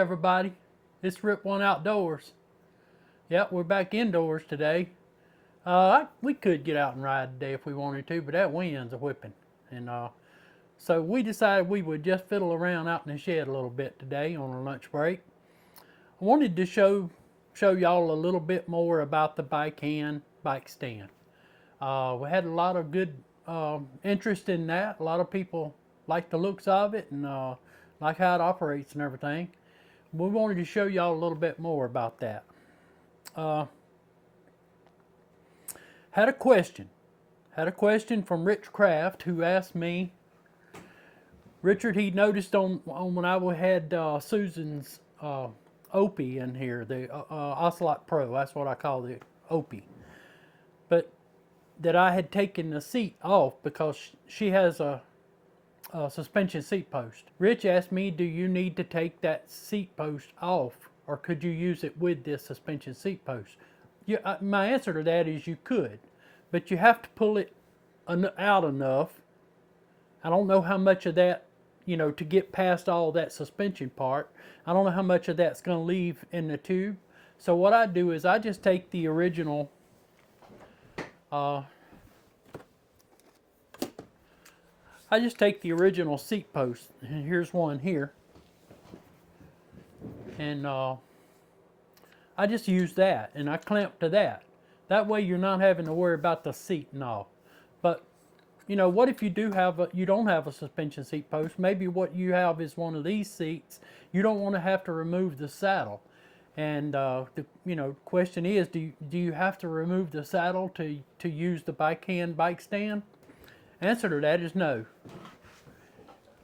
everybody, it's Rip One Outdoors. Yep, we're back indoors today. We could get out and ride today if we wanted to, but that wind's a whipping. And so we decided we would just fiddle around out in the shed a little bit today on our lunch break. I wanted to show y'all a little bit more about the bike stand. We had a lot of good interest in that. A lot of people like the looks of it and like how it operates and everything. We wanted to show y'all a little bit more about that. Had a question from Rich Craft, who asked me, Richard, he noticed on when I had Susan's Opie in here, the Ocelot Pro, that's what I call the Opie, but that I had taken the seat off because she has a suspension seat post. Rich asked me, do you need to take that seat post off, or could you use it with this suspension seat post? My answer to that is you could, but you have to pull it out enough. I don't know how much of that, to get past all that suspension part. I don't know how much of that's going to leave in the tube. So what I do is I just take the original seat post, and here's one here, and I just use that and I clamp to that. That way you're not having to worry about the seat and all. But what if you don't have a suspension seat post? Maybe what you have is one of these seats. You don't want to have to remove the saddle. And the question is, do you have to remove the saddle to use the bike stand? Answer to that is no.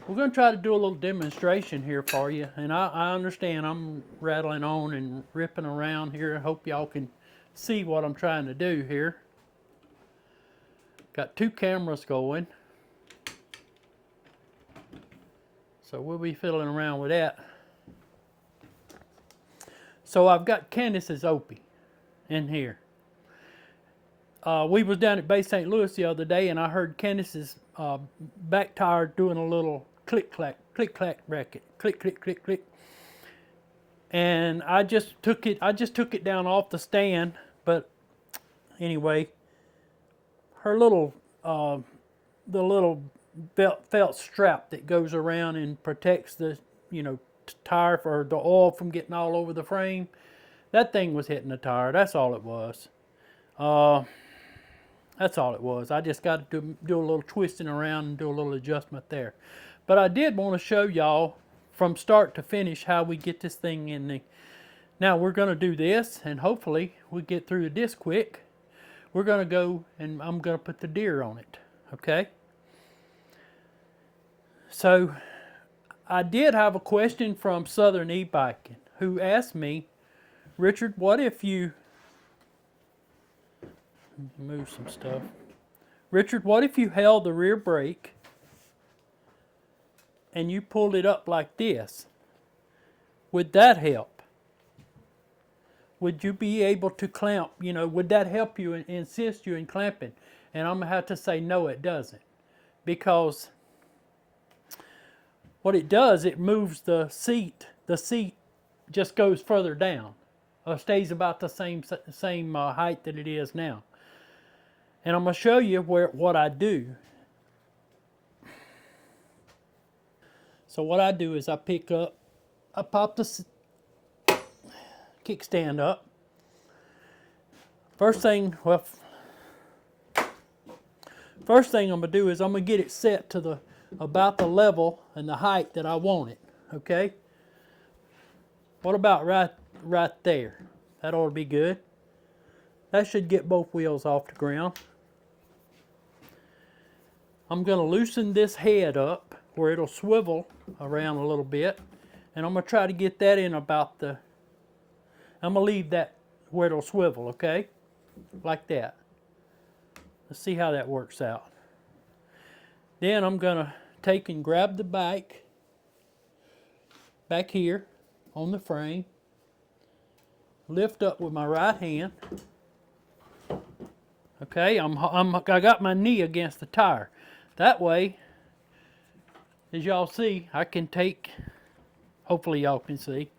We're going to try to do a little demonstration here for you, and I understand I'm rattling on and ripping around here. I hope y'all can see what I'm trying to do here. Got two cameras going, so we'll be fiddling around with that. So I've got Candace's Opie in here. We was down at Bay St. Louis the other day, and I heard Candace's back tire doing a little click-clack racket. Click, click, click, click. And I just took it down off the stand, but anyway, her little, the little felt strap that goes around and protects the, tire for the oil from getting all over the frame, that thing was hitting the tire. That's all it was. That's all it was. I just got to do a little twisting around and do a little adjustment there. But I did want to show y'all from start to finish how we get this thing in the... Now we're going to do this, and hopefully we get through this quick. We're going to go and I'm going to put the deer on it. Okay? So I did have a question from Southern Ebike, who asked me, Richard, what if you... Move some stuff. Richard, what if you held the rear brake and you pulled it up like this? Would that help? Would you be able to clamp? Would that help you and assist you in clamping? And I'm going to have to say no, it doesn't. Because what it does, it moves the seat. The seat just goes further down, or stays about the same height that it is now. And I'm going to show you what I do. So what I do is I pop the kickstand up. First thing I'm going to do is I'm going to get it set to about the level and the height that I want it. Okay? What about right there? That ought to be good. That should get both wheels off the ground. I'm going to loosen this head up where it'll swivel around a little bit, and I'm going to try to get that in about I'm going to leave that where it'll swivel, okay? Like that. Let's see how that works out. Then I'm going to take and grab the bike back here on the frame, lift up with my right hand. Okay, I got my knee against the tire. That way, as y'all see, I can take, hopefully y'all can see,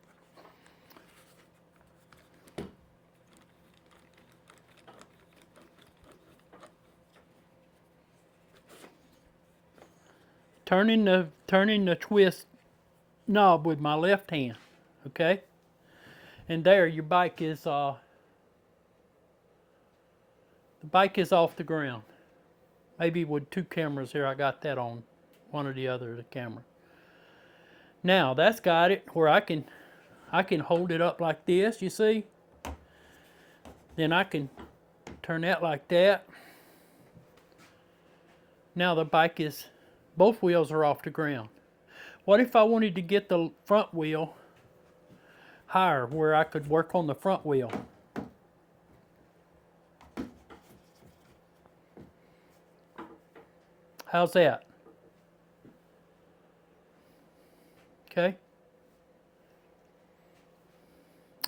turning the twist knob with my left hand, okay? And there your bike is the bike is off the ground. Maybe with two cameras here, I got that on one or the other of the camera. Now that's got it where I can hold it up like this, you see? Then I can turn that like that. Now the bike is, both wheels are off the ground. What if I wanted to get the front wheel higher where I could work on the front wheel? How's that? Okay.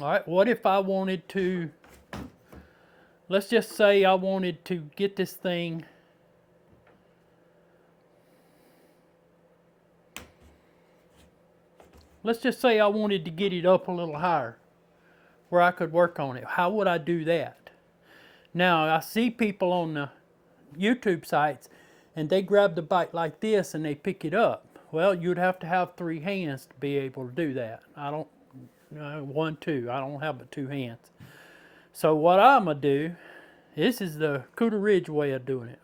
All right, what if I wanted to, let's just say I wanted to get this thing let's just say I wanted to get it up a little higher where I could work on it. How would I do that? Now, I see people on the YouTube sites and they grab the bike like this and they pick it up. Well, you'd have to have 3 hands to be able to do that. I don't, 1, 2, I don't have but 2 hands. So what I'm gonna do, this is the Cooter Ridge way of doing it,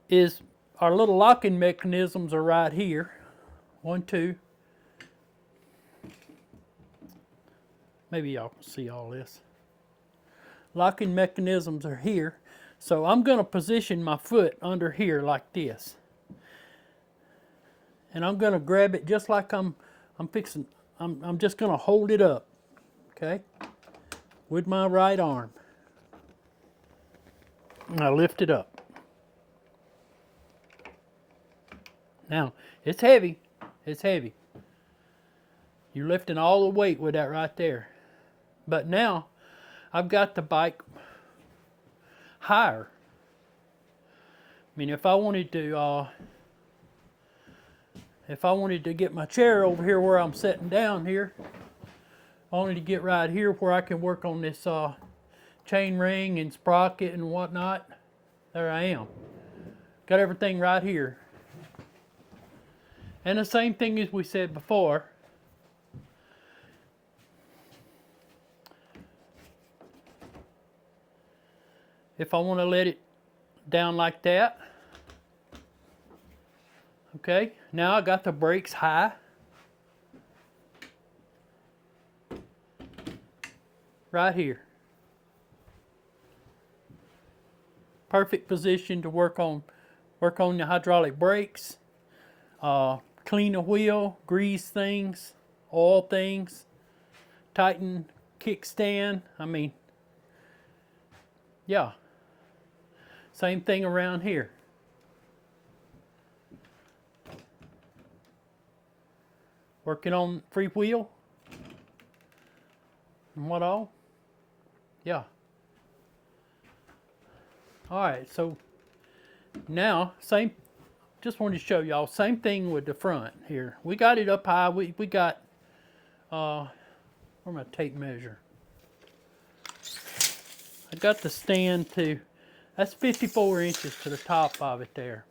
is our little locking mechanisms are right here. 1, 2. Maybe y'all can see all this. Locking mechanisms are here. So I'm going to position my foot under here like this. And I'm going to grab it just like I'm just going to hold it up. Okay? With my right arm. And I lift it up. Now, it's heavy. It's heavy. You're lifting all the weight with that right there. But now, I've got the bike higher. I mean, if I wanted to get my chair over here where I'm sitting down here, I wanted to get right here where I can work on this chain ring and sprocket and whatnot. There I am. Got everything right here. And the same thing as we said before. If I want to let it down like that. Okay, now I got the brakes high. Right here. Perfect position to work on the hydraulic brakes. Clean the wheel, grease things, oil things, tighten kickstand. I mean, yeah. Same thing around here. Working on Freewheel. And what all? Yeah. Alright, so now, just wanted to show y'all, same thing with the front here. We got it up high. We got, where's my tape measure? I got the stand to, that's 54 inches to the top of it there.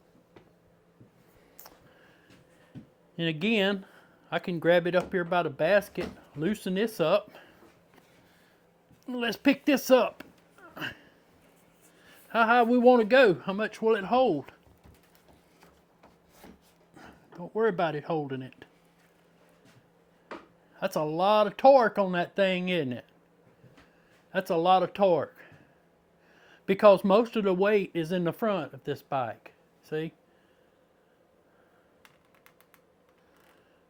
And again, I can grab it up here by the basket, loosen this up. Let's pick this up. How high we want to go? How much will it hold? Don't worry about it holding it. That's a lot of torque on that thing, isn't it? That's a lot of torque. Because most of the weight is in the front of this bike. See?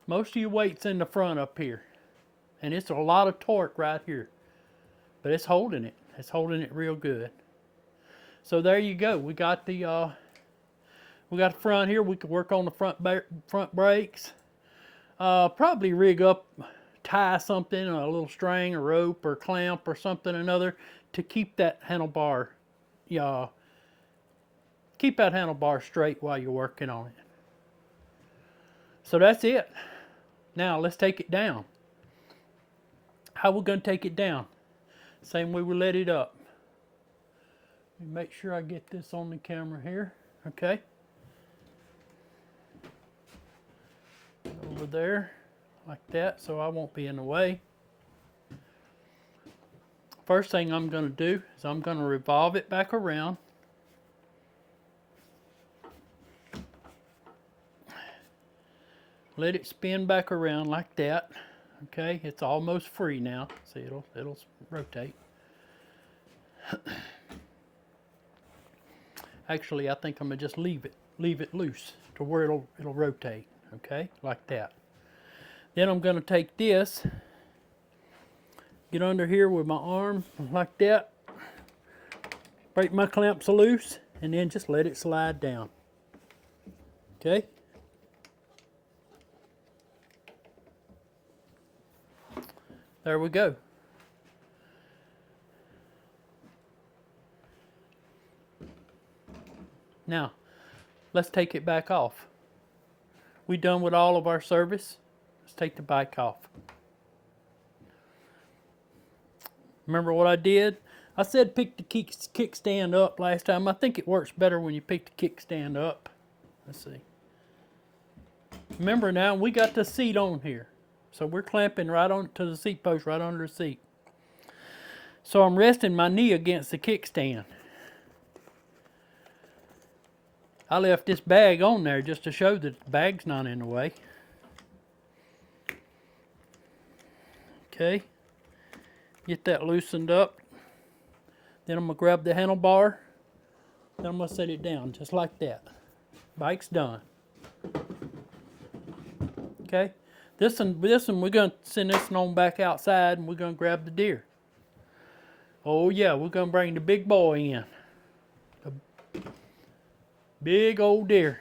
Most of your weight's in the front up here. And it's a lot of torque right here. But it's holding it. It's holding it real good. So there you go. We got the front here. We could work on the front brakes. Probably rig up, tie something, a little string, a rope, or clamp, or something or another to keep that handlebar, straight while you're working on it. So that's it. Now let's take it down. How we gonna take it down? Same way we let it up. Make sure I get this on the camera here. Okay. over there like that so I won't be in the way. First thing I'm going to do is I'm going to revolve it back around. Let it spin back around like that. Okay, it's almost free now. See, it'll rotate. Actually, I think I'm gonna just leave it loose to where it'll rotate. Okay, like that. Then I'm gonna take this, get under here with my arm like that, break my clamps loose, and then just let it slide down. Okay. There we go. Now, let's take it back off. We done with all of our service. Let's take the bike off. Remember what I did? I said pick the kickstand up last time. I think it works better when you pick the kickstand up. Let's see. Remember now, we got the seat on here. So we're clamping right on to the seat post, right under the seat. So I'm resting my knee against the kickstand. I left this bag on there just to show that the bag's not in the way. Okay. Get that loosened up. Then I'm going to grab the handlebar. Then I'm going to set it down just like that. Bike's done. Okay. This one, we're going to send this one on back outside and we're going to grab the deer. Oh yeah, we're going to bring the big boy in. The big old deer.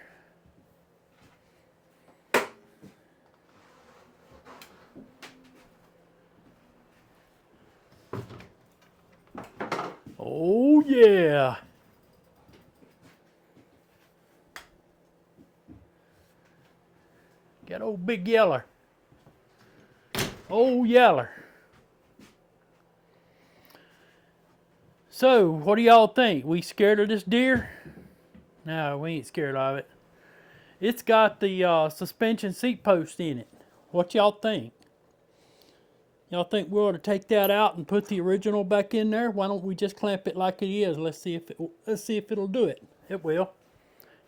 Oh yeah. Got old big yeller. Oh, yeller. So, what do y'all think? We scared of this deer? No, we ain't scared of it. It's got the suspension seat post in it. What y'all think? Y'all think we ought to take that out and put the original back in there? Why don't we just clamp it like it is? Let's see if it'll do it. It will.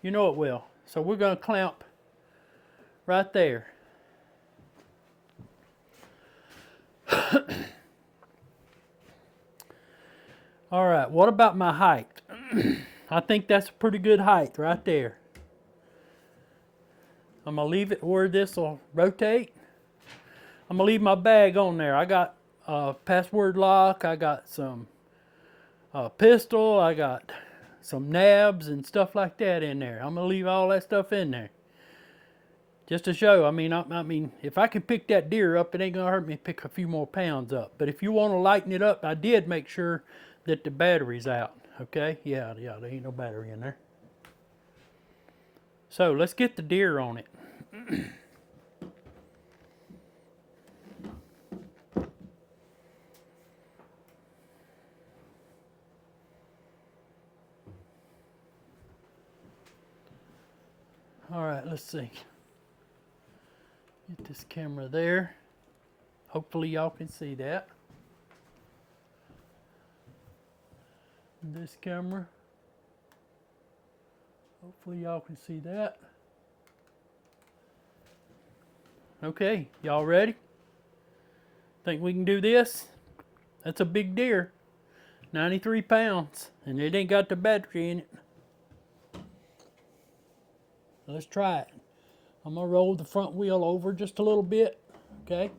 You know it will. So we're going to clamp right there. All right, what about my height? I think that's a pretty good height right there. I'm going to leave it where this will rotate. I'm going to leave my bag on there. I got a password lock. I got some pistol. I got some nabs and stuff like that in there. I'm going to leave all that stuff in there. Just to show, I mean, if I can pick that deer up, it ain't going to hurt me to pick a few more pounds up. But if you want to lighten it up, I did make sure that the battery's out. Okay? Yeah, there ain't no battery in there. So, let's get the deer on it. All right, let's see. Get this camera there. Hopefully y'all can see that. This camera. Hopefully y'all can see that. Okay, y'all ready? Think we can do this? That's a big deer. 93 pounds. And it ain't got the battery in it. Let's try it. I'm going to roll the front wheel over just a little bit. Okay?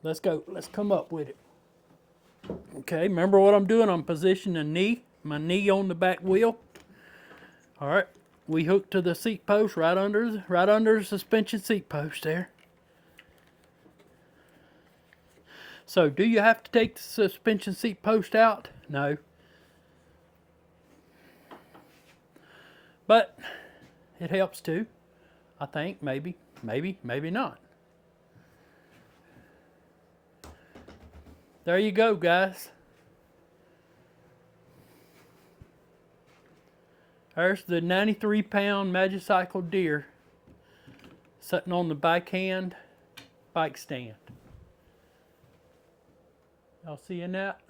Let's go. Let's come up with it. Okay, remember what I'm doing? I'm positioning my knee on the back wheel. All right. We hook to the seat post right under the suspension seat post there. So, do you have to take the suspension seat post out? No. But it helps too. I think maybe not. There you go, guys. There's the 93-pound Magicycle deer sitting on the backhand bike stand. Y'all seeing that?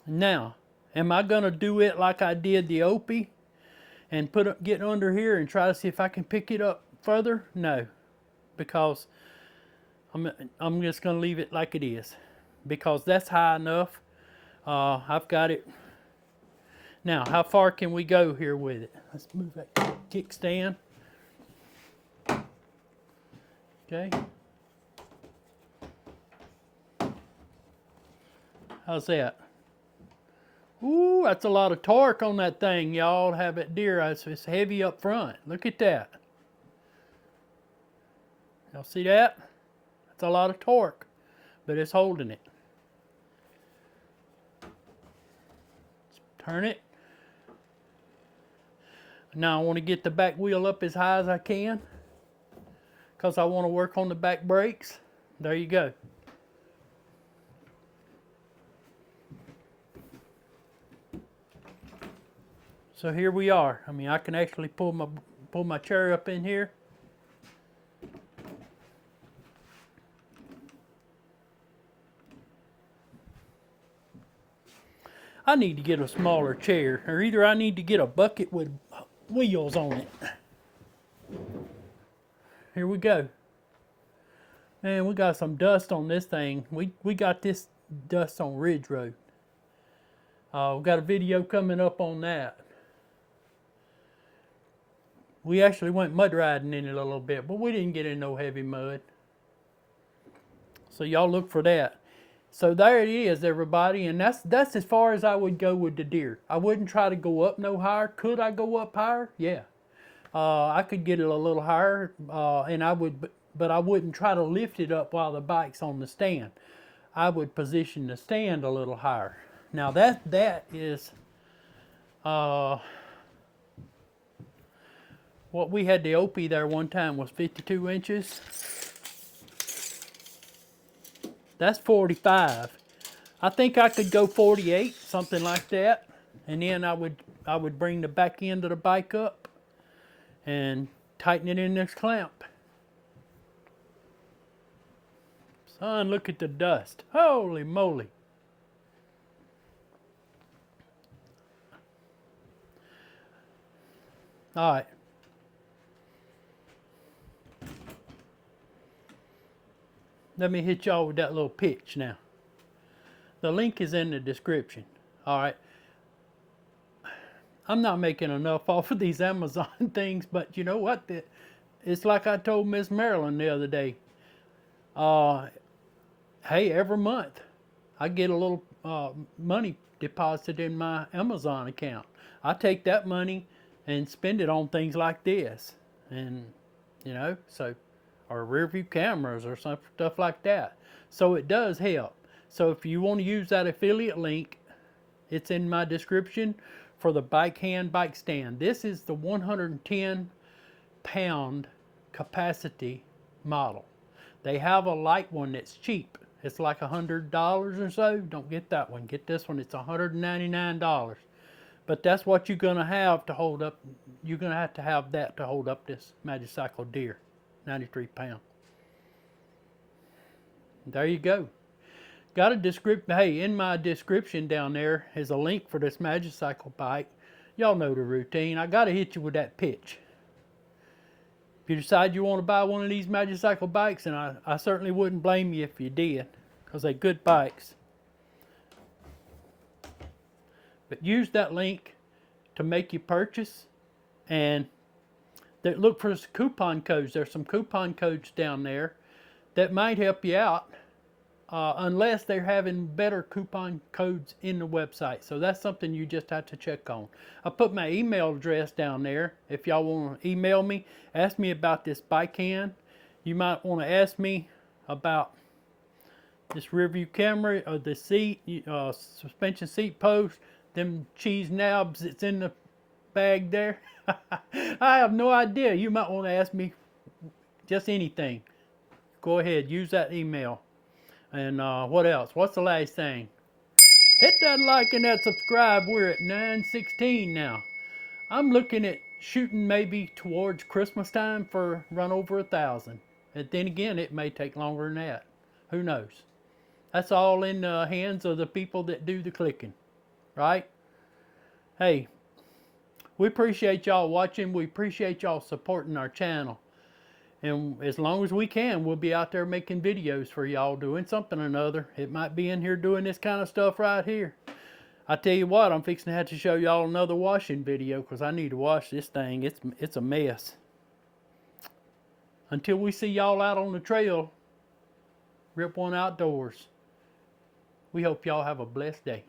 Now, am I going to do it like I did the Opie and get under here and try to see if I can pick it up further? No, because I'm just going to leave it like it is, because that's high enough. I've got it. Now, how far can we go here with it? Let's move that kickstand. Okay. How's that? Ooh, that's a lot of torque on that thing, y'all. Have it deer. It's heavy up front. Look at that. Y'all see that? That's a lot of torque, but it's holding it. Let's turn it. Now I want to get the back wheel up as high as I can, because I want to work on the back brakes. There you go. So here we are. I mean, I can actually pull my chair up in here. I need to get a smaller chair, or either I need to get a bucket with wheels on it. Here we go. Man, we got some dust on this thing. We got this dust on Ridge Road. We got a video coming up on that. We actually went mud riding in it a little bit, but we didn't get in no heavy mud. So y'all look for that. So there it is, everybody, and that's as far as I would go with the deer. I wouldn't try to go up no higher. Could I go up higher? Yeah. I could get it a little higher, and I would, but I wouldn't try to lift it up while the bike's on the stand. I would position the stand a little higher. Now that is what we had the Opie there one time was 52 inches. That's 45. I think I could go 48, something like that. And then I would bring the back end of the bike up and tighten it in this clamp. Son, look at the dust. Holy moly. All right. Let me hit y'all with that little pitch now. The link is in the description. All right. I'm not making enough off of these Amazon things, but you know what? It's like I told Miss Marilyn the other day. Hey, every month I get a little money deposited in my Amazon account. I take that money and spend it on things like this, and you know, so, or rear view cameras or some stuff like that. So it does help. So if you want to use that affiliate link, it's in my description for the bike stand. This is the 110 pound capacity model. They have a light one that's cheap. It's like $100 or so. Don't get that one. Get this one. It's $199. But that's what you're going to have to hold up. You're going to have that to hold up this Magicycle deer, 93 pound. There you go. Got a description. Hey, in my description down there is a link for this Magicycle bike. Y'all know the routine. I got to hit you with that pitch. If you decide you want to buy one of these Magicycle bikes, and I certainly wouldn't blame you if you did, because they're good bikes. But use that link to make your purchase, and look for coupon codes. There's some coupon codes down there that might help you out, unless they're having better coupon codes in the website. So that's something you just have to check on. I put my email address down there. If y'all want to email me, ask me about this bike hand. You might want to ask me about this rear view camera, or the seat, suspension seat post, them cheese nabs that's in the bag there. I have no idea. You might want to ask me just anything. Go ahead, use that email. And what else? What's the last thing? Hit that like and that subscribe. We're at 916 now. I'm looking at shooting maybe towards Christmas time for run over 1,000. And then again, it may take longer than that. Who knows? That's all in the hands of the people that do the clicking, right? Hey, we appreciate y'all watching. We appreciate y'all supporting our channel. And as long as we can, we'll be out there making videos for y'all, doing something or another. It might be in here doing this kind of stuff right here. I tell you what, I'm fixing to have to show y'all another washing video because I need to wash this thing. It's a mess. Until we see y'all out on the trail, Rip One Outdoors. We hope y'all have a blessed day.